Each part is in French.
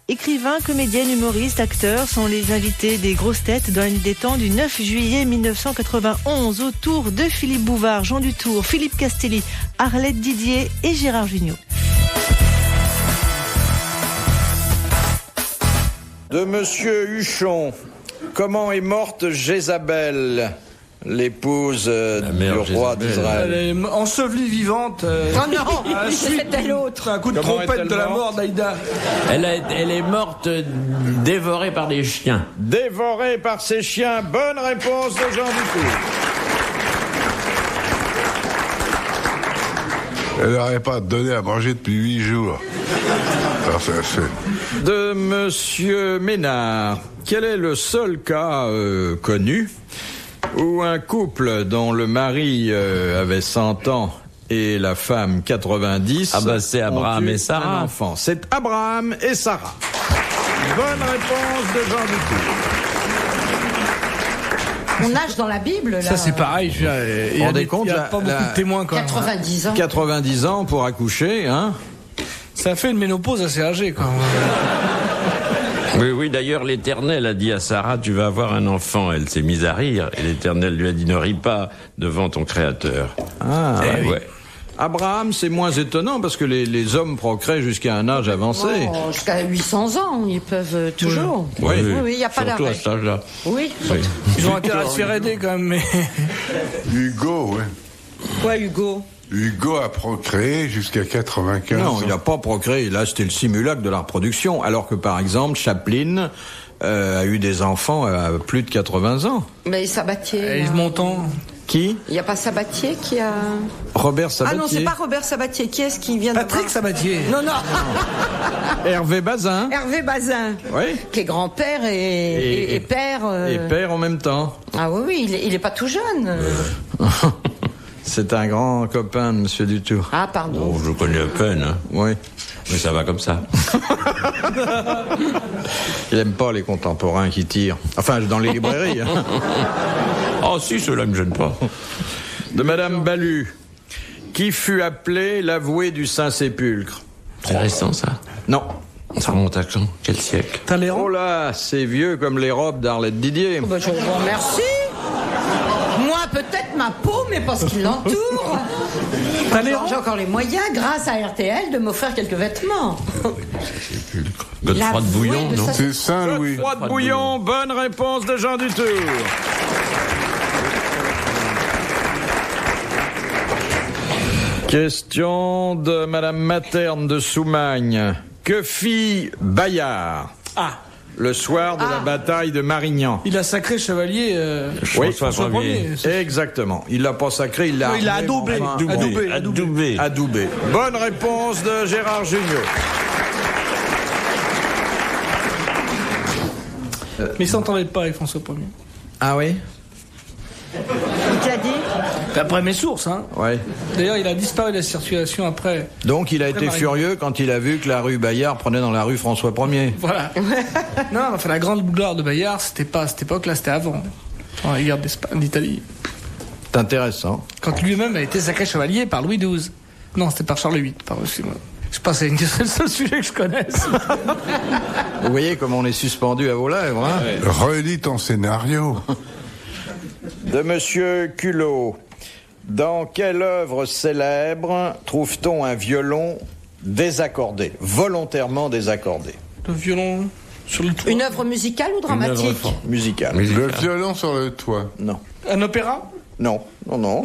Écrivains, comédiennes, humoristes, acteurs sont les invités des grosses têtes dans la nuit des temps du 9 juillet 1991 autour de Philippe Bouvard, Jean Dutour, Philippe Castelli, Arlette Didier et Gérard Jugnot. De Monsieur Huchon, comment est morte Jézabel, l'épouse du roi d'Israël? Elle est ensevelie vivante. Oh non, c'était l'autre. Un coup de trompette de la mort d'Aïda. Elle est morte dévorée par des chiens. Dévorée par ses chiens. Bonne réponse de Jean Dutour. Elle n'aurait pas donné à manger depuis 8 jours. Alors ça fait. De Monsieur Ménard, quel est le seul cas connu où un couple dont le mari avait 100 ans et la femme 90 c'est Abraham et Sarah. Un enfant. C'est Abraham et Sarah. Bonne réponse de Jean Dutour. On nage dans la Bible, là. Ça, c'est pareil. Il y a pas beaucoup de témoins, quand même. 90 ans. 90 ans pour accoucher, hein. Ça fait une ménopause assez âgée, quand même. Oui, d'ailleurs, l'Éternel a dit à Sarah, tu vas avoir un enfant. Elle s'est mise à rire, et l'Éternel lui a dit, ne ris pas devant ton Créateur. Ah, ouais. Abraham, c'est moins étonnant, parce que les hommes procréent jusqu'à un âge avancé. Oh, jusqu'à 800 ans, ils peuvent toujours. Oui, il n'y a pas d'arrêt. Surtout à cet âge-là. Oui. Ils ont intérêt à se faire aider, quand même, mais... Hugo, ouais. Quoi, Hugo? Hugo a procréé jusqu'à 95 ans. Non, il n'a pas procréé. Là, c'était le simulacre de la reproduction. Alors que, par exemple, Chaplin a eu des enfants à plus de 80 ans. Mais Sabatier. Yves Montand. Qui? Il n'y a pas Sabatier qui a... Robert Sabatier. Ah non, c'est pas Robert Sabatier. Qui est-ce qui vient de... Patrick Sabatier. Non. Hervé Bazin. Hervé Bazin. Oui. Qui est grand-père et père. Et père en même temps. Ah oui, il est pas tout jeune. C'est un grand copain de Monsieur Dutour. Ah, pardon. Oh, je le connais à peine, hein. Oui. Mais ça va comme ça. Il aime pas les contemporains qui tirent. Enfin, dans les librairies. Hein. Oh si, cela me gêne pas. De Madame Balu, qui fut appelée l'avoué du Saint-Sépulcre. C'est récent, ça. Non. Ça remonte à quand? Quel siècle? Talleyrand. Oh là, c'est vieux comme les robes d'Arlette Didier. Oh, je vous remercie. Moi, peut-être ma peau, mais parce qu'il l'entoure. J'ai encore les moyens, grâce à RTL, de m'offrir quelques vêtements. Godefroy de Bouillon, non? C'est Saint-Louis. Godefroy de Bouillon, bonne réponse de Jean Dutour. Question de Madame Materne de Soumagne. Que fit Bayard le soir de la bataille de Marignan? Il a sacré chevalier François Ier. Exactement. Il l'a pas sacré, il l'a adoubé. Adoubé. Bonne réponse de Gérard Jugnot. Mais il s'entendait pas avec François Ier. Ah oui? Il te l'a dit? D'après mes sources, hein. Ouais. D'ailleurs, il a disparu de la circulation après. Donc il a été Marignan. furieux quand il a vu que la rue Bayard prenait dans la rue François Ier. Voilà. Non, enfin, la grande gloire de Bayard, c'était pas à cette époque-là, c'était avant. Dans la guerre d'Italie. C'est intéressant. Quand lui-même a été sacré chevalier par Louis XII. Non, c'était par Charles VIII, pardon, excusez-moi. Je pense que c'est le seul sujet que je connaisse. Vous voyez comme on est suspendu à vos lèvres, hein? Relis ton scénario. De Monsieur Culot. Dans quelle œuvre célèbre trouve-t-on un violon désaccordé, volontairement désaccordé? Le violon sur le toit. Une œuvre musicale ou dramatique? Musical. Le violon sur le toit. Non. Un opéra? Non.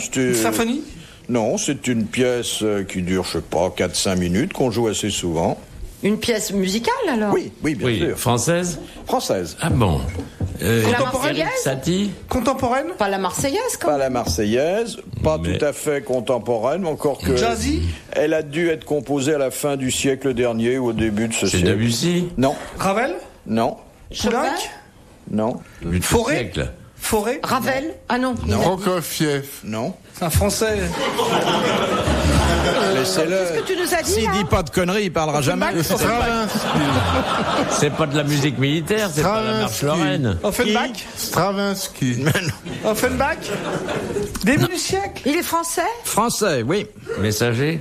C'est Une symphonie? Non, c'est une pièce qui dure, je sais pas, 4-5 minutes, qu'on joue assez souvent. Une pièce musicale, alors? Oui, bien sûr. Française? Française. Ah bon. La Marseillaise? Satie? Contemporaine? Pas la Marseillaise, quand Pas même. la Marseillaise, pas Mais- tout à fait contemporaine, encore que... Jazzy? Elle a dû être composée à la fin du siècle dernier ou au début de ce C'est siècle. Debussy? Non, Ravel? non, Chopin? non, Forêt? Siècle. Forêt? Ravel? Ah non. Prokofiev. non. C'est un Français. Laissez-le. Qu'est-ce que tu nous as dit, S'il là? dit pas de conneries, il parlera jamais. Stravinsky. C'est pas de la musique militaire, c'est pas la marche Stravinsky. lorraine. Offenbach? Stravinsky. Offenbach? Début du siècle? Il est français? Français, oui. Messager?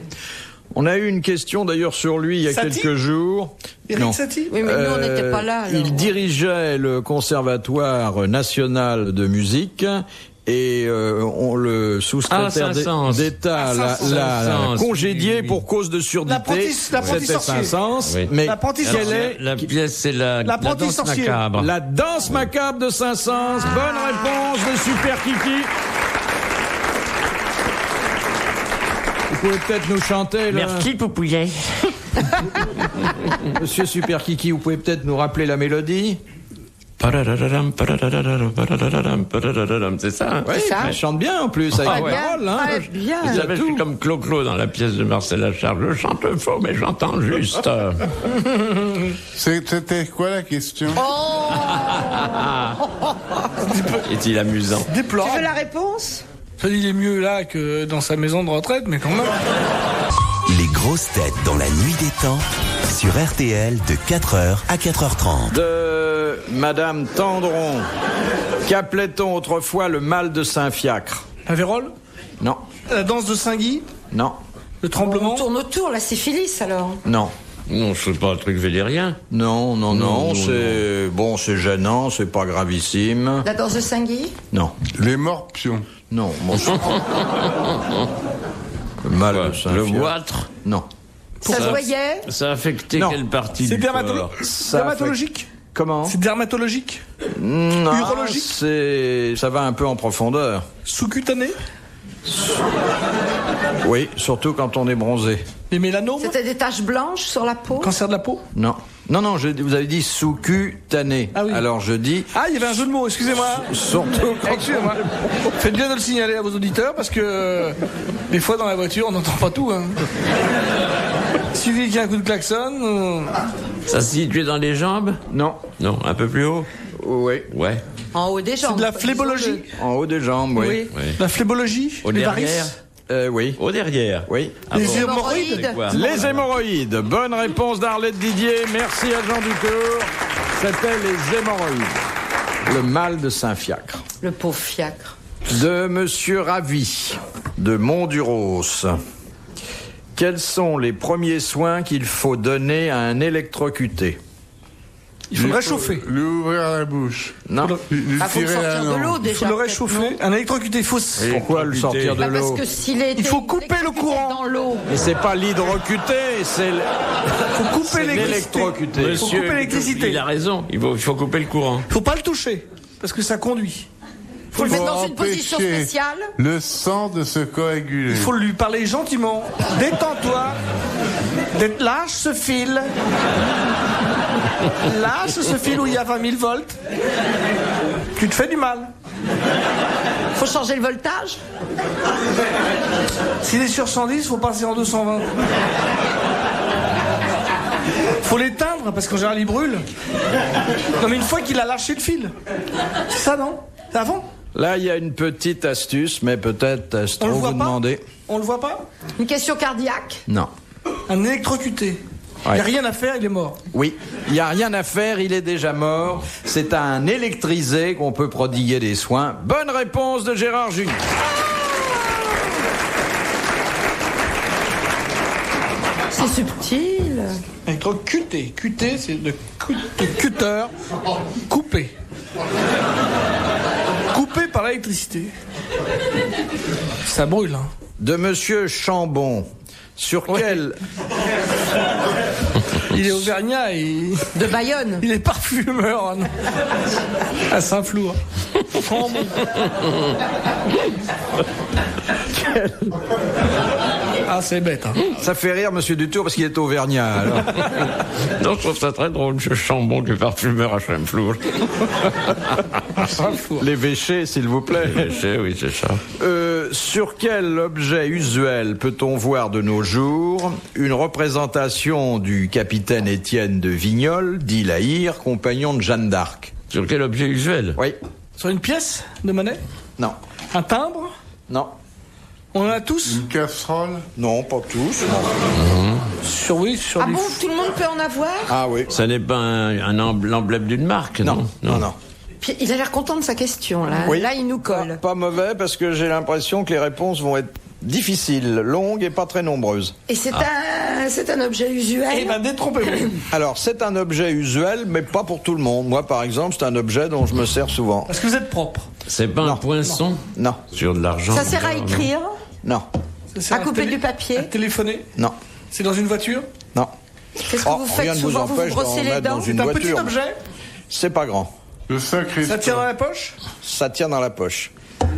On a eu une question d'ailleurs sur lui il y a Satie quelques jours. Éric Non. Satie? Oui, mais nous, on n'était pas là. Alors. Il dirigeait le Conservatoire national de musique et on le sous-secrétaire d'État l'a congédié pour cause de surdité. L'apprenti C'était sorcier. Saint-Saëns. Oui. Mais L'apprenti quelle sorcier. est La pièce, c'est la L'apprenti danse sorcier. macabre. la danse macabre de Saint-Saëns? Bonne réponse de Super Kiki. Vous pouvez peut-être nous chanter, là. Merci, Poupouillet. Monsieur Super Kiki, vous pouvez peut-être nous rappeler la mélodie? C'est ça, hein? Oui, ça. elle chante bien en plus, avec Ah les ouais. paroles, hein. Très bien. Vous savez, je suis comme Clo-Clo dans la pièce de Marcel Achard. Je chante faux, mais j'entends juste. C'était quoi la question? Est-il amusant? Tu Déplorable. veux la réponse? Il est mieux là que dans sa maison de retraite, mais quand même. Les grosses têtes dans la nuit des temps sur RTL de 4h à 4h30. De Madame Tendron. Qu'appelait-on autrefois le mal de Saint-Fiacre? La vérole? Non, La danse de Saint-Guy? non, Le tremblement? On tourne autour, la syphilis, alors. non. Non, c'est pas un truc vélérien. Non, c'est gênant, c'est pas gravissime. La danse de Saint-Guy? Non, Les morpions. non, bon, le mal de Le Saint-Fiacre. goitre, Non. Ça se voyait? ça a affecté Non. quelle partie C'est du corps? dermatologique? Comment? C'est dermatologique? Non, urologique? ça va un peu en profondeur. Sous-cutané? Oui, surtout quand on est bronzé. Les mélanomes? C'était des taches blanches sur la peau? Cancer de la peau? Non, vous avez dit sous-cutané. Ah oui. Alors je dis Ah, il y avait un jeu de mots, excusez-moi. surtout quand Excusez-moi. Faites bien de le signaler à vos auditeurs parce que des fois dans la voiture on n'entend pas tout. Hein. Il suffit qu'il y ait un coup de klaxon. Ça se situe dans les jambes? Non, Non, un peu plus haut? oui, Ouais. En haut des jambes. C'est de la phlébologie. en haut des jambes, oui. Oui. Ouais. La phlébologie? Au Les derrière? varices? Oui, Au derrière? oui. Ah Les bon. hémorroïdes? Quoi? Les hémorroïdes. Bonne réponse d'Arlette Didier. Merci à Jean Dutour. C'était les hémorroïdes. Le mal de Saint-Fiacre. Le pauvre fiacre. De Monsieur Ravi, de Mont-du-Rose. Quels sont les premiers soins qu'il faut donner à un électrocuté? Il faut le réchauffer. Lui ouvrir la bouche. Non. Lui Faut le tirer la sortir de langue. l'eau Il déjà. faut le peut-être, réchauffer. non? Un électrocuté, il faut... Pourquoi le sortir de Parce l'eau? que s'il est Il faut couper le courant. dans l'eau. Mais c'est pas l'hydrocuté, c'est faut couper l'électricité. l'électrocuté. Faut couper l'électricité. Il a raison, il faut couper le courant. Faut pas le toucher parce que ça conduit. Faut le mettre dans une empêcher position spéciale. le sang de se coaguler. Il faut lui parler gentiment. Détends-toi. Lâche ce fil. Lâche ce fil où il y a 20 000 volts. Tu te fais du mal. Faut changer le voltage. S'il est sur 110, faut passer en 220. Faut l'éteindre parce qu'en général il brûle. Non mais une fois qu'il a lâché le fil. C'est ça non? C'est avant? Là, il y a une petite astuce, mais peut-être est-ce On le trop voit vous pas? demander. On le voit pas? Une question cardiaque. Non. Un électrocuté. Il Ouais. n'y a rien à faire, il est mort. Oui, il n'y a rien à faire, il est déjà mort. C'est à un électrisé qu'on peut prodiguer des soins. Bonne réponse de Gérard Junior. C'est subtil. Électrocuté. Cuté, c'est de cutter. Coupé. Coupé par l'électricité. Ça brûle, hein. De Monsieur Chambon. Sur quel... Il est auvergnat et De Bayonne. il est parfumeur hein. À Saint-Flour. Ah, c'est bête, hein. Ça fait rire Monsieur Dutour parce qu'il est auvergnat. Alors. Non, je trouve ça très drôle, M. Chambon, qui est parfumeur à Saint-Flour. L'évêché, s'il vous plaît. Oui, c'est ça. Sur quel objet usuel peut-on voir de nos jours une représentation du capitaine Étienne de Vignolles, dit La Hire, compagnon de Jeanne d'Arc? Sur quel objet usuel? Oui. Sur une pièce de monnaie? Non. Un timbre? Non. On en a tous? Une casserole. Non, pas tous. Sur Ah les... bon, tout le monde peut en avoir? Ah oui. Ça n'est pas l'emblème d'une marque, non? Non. Puis, il a l'air content de sa question, là. Oui. Là, il nous colle. Pas mauvais parce que j'ai l'impression que les réponses vont être difficiles, longues et pas très nombreuses. Et c'est un c'est un objet usuel. Eh ben, détrompez-vous. Alors, c'est un objet usuel, mais pas pour tout le monde. Moi, par exemple, c'est un objet dont je me sers souvent. Parce que vous êtes propre. C'est pas un poinçon Non, sur de l'argent. Ça sert à écrire, non, Ça sert à couper du À papier. téléphoner. non, C'est dans une voiture. non. Qu'est-ce que vous rien faites ne vous souvent? Vous vous empêche d'en brossez les mettre dents? dans une C'est un petit voiture. objet. C'est pas grand. Le sacré. Ça tient dans la poche. Ça tient dans la poche.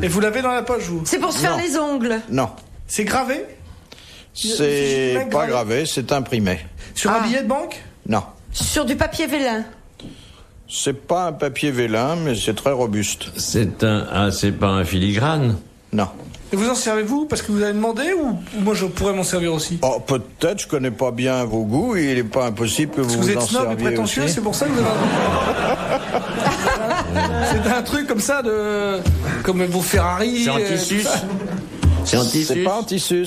Et vous l'avez dans la poche, vous. C'est pour se faire Non. les ongles. Non, C'est gravé c'est même pas gravé. gravé, c'est imprimé. sur un billet de banque. Non, Sur du papier vélin. c'est pas un papier vélin, mais c'est très robuste. C'est pas un filigrane. Non. Et vous en servez-vous parce que vous avez demandé ou moi je pourrais m'en servir aussi? Oh, peut-être, je connais pas bien vos goûts, et il est pas impossible que Parce que vous vous en êtes snob et serviez prétentieux, aussi. c'est pour ça que vous avez. C'est un truc comme ça de. Comme vos Ferrari. C'est en tout tissu. ça. C'est en C'est tissu. pas en tissu.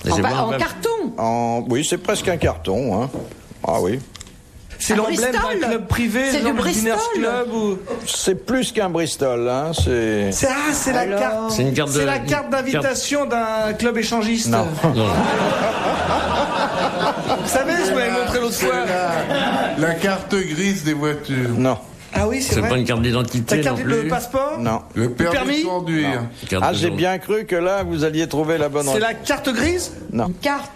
Et c'est pas En un- carton. Oui, c'est presque un carton, hein. Ah oui. C'est Un l'emblème Bristol. d'un club privé, C'est du genre le Diners Bristol. Club ou. C'est plus qu'un Bristol, hein. C'est La carte. C'est une carte de. C'est la carte d'invitation d'un club échangiste. Non. Non. Vous savez ce que vous m'avez montré l'autre fois? La carte grise des voitures. Non, Ah oui, c'est C'est vrai. pas une carte Ta d'identité carte non de plus. passeport. non. Le permis permis de conduire. Carte Ah, de j'ai zone. bien cru que là, vous alliez trouver la bonne C'est réponse. la carte grise. Non, Carte.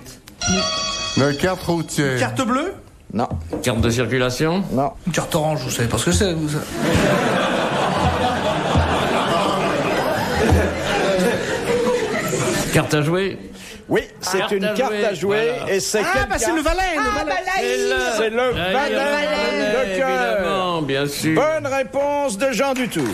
La carte routière. Carte bleue. non, Carte de circulation. non. Une carte orange, vous savez pas ce que c'est, vous. Carte à jouer. Oui, c'est Carte une à carte jouer, à jouer, voilà. et c'est Ah, quelqu'un- bah c'est le valet, le valet. C'est le valet de cœur. Évidemment, bien sûr. Bonne réponse de Jean Dutour.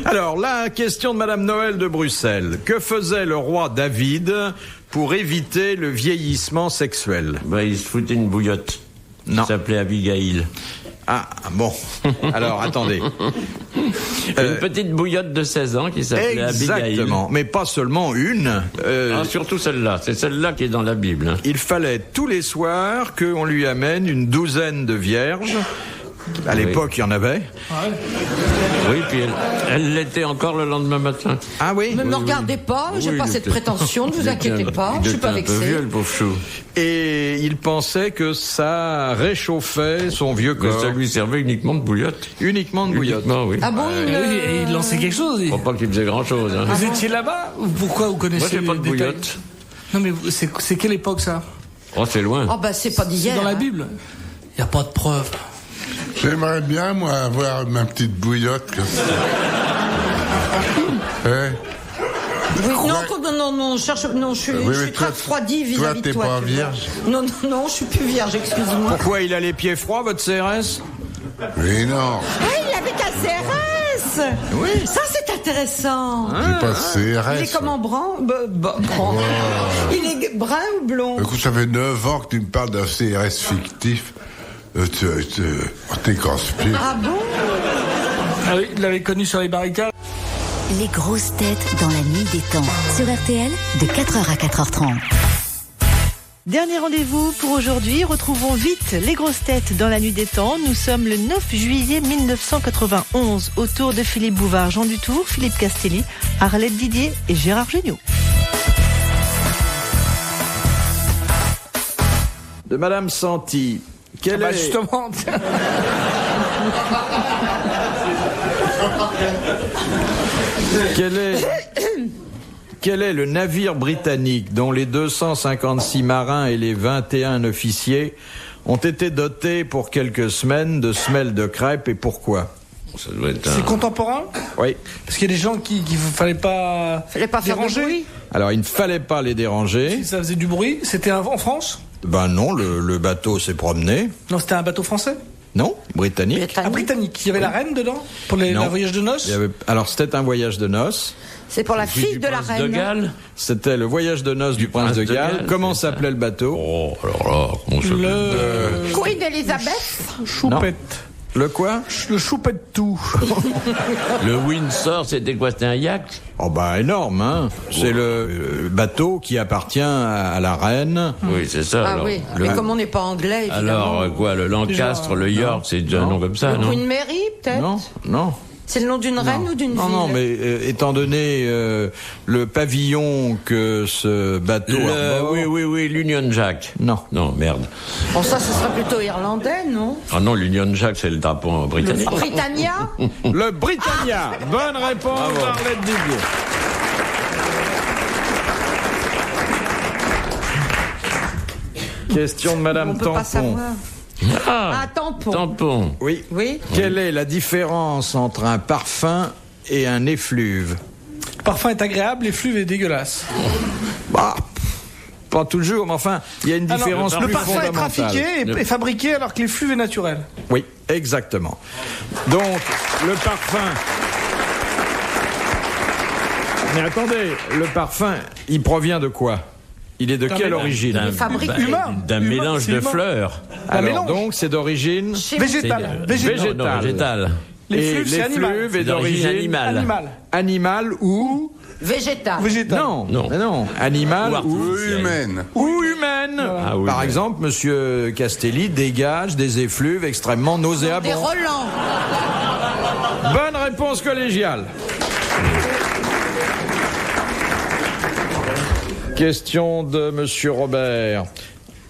Alors, la question de Madame Noël de Bruxelles. Que faisait le roi David pour éviter le vieillissement sexuel? Bah, il se foutait une bouillotte. Non. Il s'appelait Abigail. Ah, bon. Alors, attendez. Une petite bouillotte de 16 ans qui s'appelait Abigail. Exactement. Mais pas seulement une. Ah, surtout celle-là. C'est celle-là qui est dans la Bible. Hein. Il fallait tous les soirs qu'on lui amène une douzaine de vierges. À l'époque, il y en avait. Oui, puis elle l'était encore le lendemain matin. Ah oui? Ne me oui. regardez pas, j'ai Oui, pas il cette était- prétention, ne vous il inquiétez était- pas, il je suis pas était un peu vexé. vieux, le pauvre chou. Et il pensait que ça réchauffait son vieux Que corps. ça lui servait uniquement de bouillotte. Uniquement de bouillotte. Uniquement, oui. Ah bon, Et il lançait quelque chose. Je crois pas qu'il faisait grand-chose. Hein. Vous étiez là-bas ou pourquoi vous Moi, connaissez j'ai pas de les détails? bouillotte. Non mais c'est quelle époque ça? Oh, c'est loin. Oh bah c'est pas C'est d'hier. dans la hein. Bible. Il y a pas de preuves. J'aimerais bien, moi, avoir ma petite bouillotte comme ça. Hein? Oui, non, cherche, non, je suis, Oui, je mais suis très toi, refroidie toi, vis-à-vis de t'es toi. pas tu vois. vierge. Non, je suis plus vierge, excuse-moi. Pourquoi il a les pieds froids, votre CRS? Mais non, Ah, il avait ta CRS. Oui. Ça c'est intéressant. j'ai pas de CRS. Il est comment brun? Brun. Il est brun ou blond? Écoute, ça fait 9 ans que tu me parles d'un CRS fictif. T'es casse-pied. Ah bon? Ah oui, il l'avait connu sur les barricades. Les grosses têtes dans la nuit des temps. Sur RTL, de 4h à 4h30. Dernier rendez-vous pour aujourd'hui. Retrouvons vite les grosses têtes dans la nuit des temps. Nous sommes le 9 juillet 1991. Autour de Philippe Bouvard, Jean Dutour, Philippe Castelli, Arlette Didier et Gérard Jugnot. De Madame Santi. Quel Bah est... justement. Quel est le navire britannique dont les 256 marins et les 21 officiers ont été dotés pour quelques semaines de semelles de crêpes, et pourquoi? Ça doit être C'est un... Oui. contemporain? Parce qu'il y a des gens qui fallait pas Fallait pas faire de déranger. bruit. Alors, il ne fallait pas les déranger. Si ça faisait du bruit, c'était en France? Ben non, le bateau s'est promené. Non, c'était un bateau français. Non, britannique. Un britannique. Il y avait la reine dedans pour Non. le voyage de noces. Il y avait- Alors, c'était un voyage de noces. C'est pour la fille de la Prince de reine. Galles. C'était le voyage de noces du prince de Galles. Comment c'est ça. s'appelait le bateau? Oh, alors là, comment ça Le Queen Elizabeth. choupette. Le quoi? Le choupette tout. Le Windsor, c'était quoi? C'était un yacht? Oh bah énorme, hein. C'est le bateau qui appartient à la reine. Oui, c'est ça. Ah alors. oui, mais comme on n'est pas anglais, évidemment. Alors, quoi, le Lancaster, le York, c'est un nom comme ça, Le non? Queen Mary, peut-être? Non, non. C'est le nom d'une reine ou d'une ville? Non, mais étant donné le pavillon que ce bateau arbore... Oui, l'Union Jack. Non. Non, merde. Bon, ça, ce serait plutôt irlandais, non? Ah non, l'Union Jack, c'est le drapeau britannique. Le Britannia? Le Britannia. Bonne réponse d'Arlette Didier. Question de Madame On peut pas Tampon. savoir. Tampon. Tampon. Oui. Oui. Quelle est la différence entre un parfum et un effluve? Le parfum est agréable, l'effluve est dégueulasse. Bah, pas toujours, mais enfin, il y a une différence Le plus parfum est fondamentale. trafiqué et fabriqué alors que l'effluve est naturel. Oui, exactement. Donc, le parfum... Mais attendez, le parfum, il provient de quoi? Il est de quelle origine? D'un mélange de fleurs. Alors, donc, c'est d'origine Végétal. Végétal. L'effluve, c'est animal. L'effluve est d'origine animale ou Végétal. Non. Animal Ou humaine. Ou humaine. Ah, oui, Par mais- exemple, Monsieur Castelli dégage des effluves extrêmement Des nauséabonds. Roland. Bonne réponse collégiale. Question de Monsieur Robert.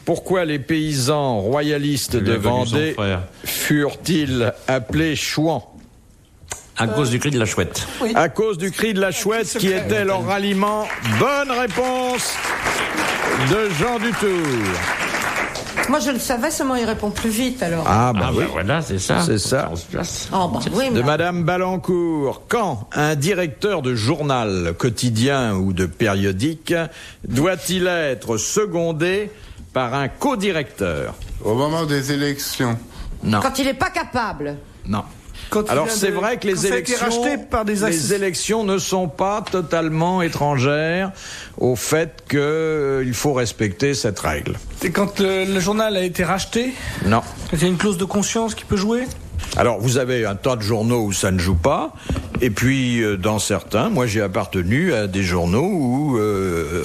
Pourquoi les paysans royalistes de lui a connu son Vendée frère. furent-ils appelés chouans? À cause du cri de la chouette. À cause du cri de la chouette qui était leur ralliement. Bonne réponse de Jean Dutour. Moi, je le savais, seulement il répond plus vite, alors. Ah bah oui, Voilà, c'est ça. c'est ça. On se place. Oh, bah oui, mais... De Madame Balancourt. Quand un directeur de journal quotidien ou de périodique doit-il être secondé par un co-directeur? Au moment des élections. Non, Quand il n'est pas capable. non. Quand il Alors vient c'est de- vrai que quand ça a été racheté par des les élections ne sont pas totalement étrangères au fait qu'il faut respecter cette règle. C'est quand le journal a été racheté, Non. quand il y a une clause de conscience qui peut jouer. Alors vous avez un tas de journaux où ça ne joue pas, et puis dans certains, moi j'ai appartenu à des journaux où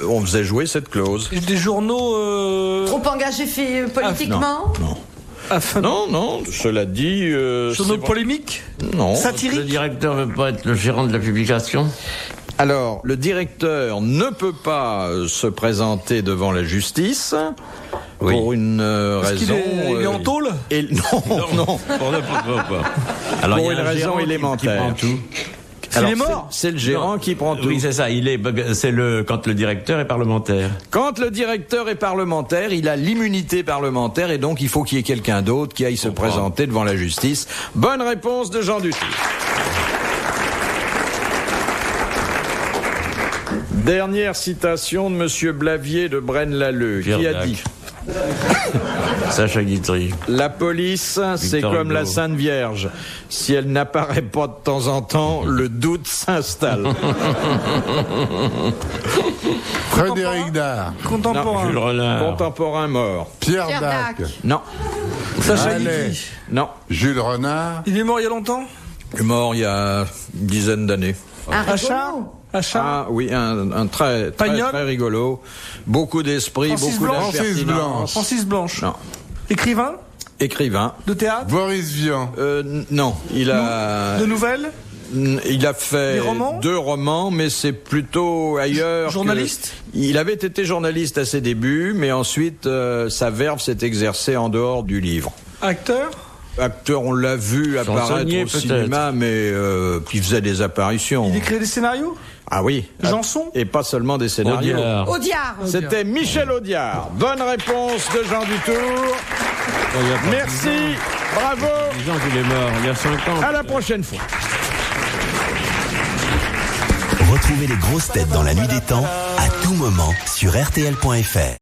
on faisait jouer cette clause. Et des journaux... Trop engagé politiquement? Non, cela dit... journaux c'est- polémiques, Non. Le satiriques. directeur veut pas être le gérant de la publication? Alors, le directeur ne peut pas se présenter devant la justice pour une raison... Il est en tôle? Non. Pour n'importe quoi. Alors, Pour il y a une un raison gérant qui élémentaire. prend tout. Alors, est mort? C'est le gérant qui prend tout. Oui, c'est ça. Quand le directeur est parlementaire. Quand le directeur est parlementaire, il a l'immunité parlementaire et donc il faut qu'il y ait quelqu'un d'autre qui aille se présenter devant la justice. Bonne réponse de Jean Dutour. Dernière citation de Monsieur Blavier de Braine-l'Alleud, qui a Pierre dit Sacha Guitry. la police, c'est Victor comme la Hugo. Sainte Vierge. Si elle n'apparaît pas de temps en temps, le doute s'installe. Frédéric Dard. Contemporain. Jules Renard. Contemporain mort. Pierre Pierre Dac. Dac. Non, Sacha Allez. Guitry. non. Jules Renard. Il est mort il y a longtemps? Il est mort il y a une dizaine d'années. Un Achat? rigolo. Achat? Ah oui, un très Pagnol. rigolo. Beaucoup d'esprit, Francis beaucoup Blanche. Francis d'impertinence. Francis Blanche. Non. Écrivain Écrivain. de théâtre, Boris Vian. Non, il a... de nouvelles, Il a fait Des romans 2 romans, mais c'est plutôt ailleurs. Journaliste Il avait été journaliste à ses débuts, mais ensuite sa verve s'est exercée en dehors du livre. acteur, Acteur, on l'a vu apparaître Chansonnier, au peut-être. cinéma, mais il faisait des apparitions. il écrit des scénarios, Ah oui. Janson, Et pas seulement des scénarios. Audiard. Audiard. C'était Michel Audiard. Bonne réponse de Jean Dutour. Merci, bravo, Disons qu'il est mort il y a 5 ans. à la prochaine fois. Retrouvez les grosses têtes dans la nuit des temps à tout moment sur RTL.fr.